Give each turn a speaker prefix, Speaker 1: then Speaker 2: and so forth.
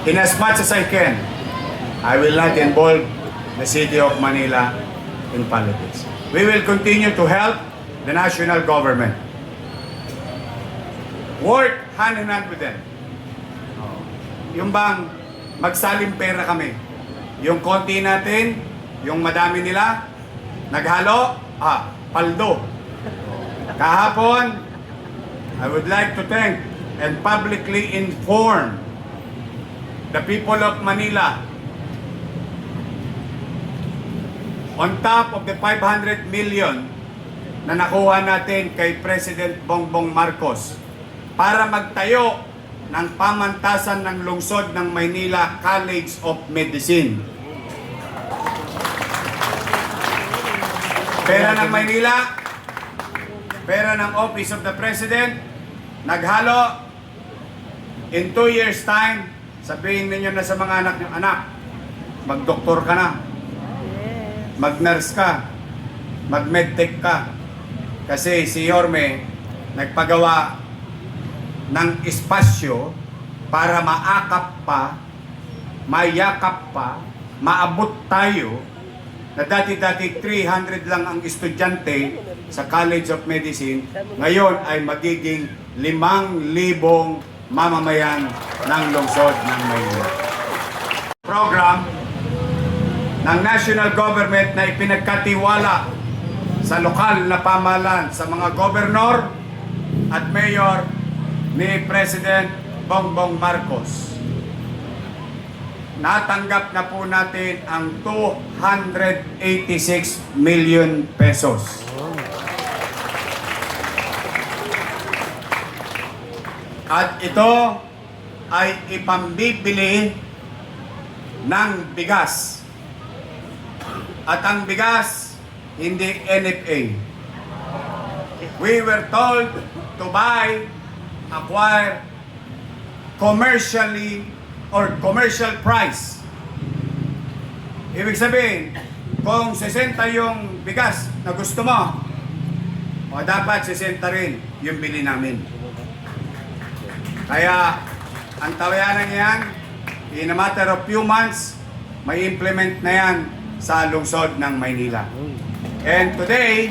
Speaker 1: In as much as I can, I will not involve the City of Manila in politics. We will continue to help the national government. Work hand in hand with them. Yung bang magsalim pera kami. Yung konti natin, yung madami nila, naghalo, paldo. Kahapon, I would like to thank and publicly inform the people of Manila on top of the 500 million na nakuha natin kay President Bongbong Marcos para magtayo ng pamantasan ng lungsod ng Maynila College of Medicine. Pera ng Maynila, pera ng Office of the President, naghalo. In 2 years' time, sabihin ninyo na sa mga anak nyo, anak, mag-doktor ka na, mag-nurse ka, mag-medtech ka. Kasi si Yorme nagpagawa ng espasyo para maakap pa, mayakap pa, maabot tayo na dati-dati 300 lang ang estudyante sa College of Medicine, ngayon ay magiging 5,000 mamamayan ng lungsod ng Maynila. Program ng national government na ipinagkatiwala sa lokal na pamahalaan sa mga gobernador at mayor ni President Bongbong Marcos. Natanggap na po natin ang 286 million pesos. At ito ay ipambibili ng bigas. At ang bigas, hindi NFA. We were told to buy, acquire commercially or commercial price. Ibig sabihin, kung 60 yung bigas na gusto mo, o dapat 60 rin yung bili namin. Kaya, ang tawayanan yan, in a matter of few months, may implement na yan sa lungsod ng Maynila. And today,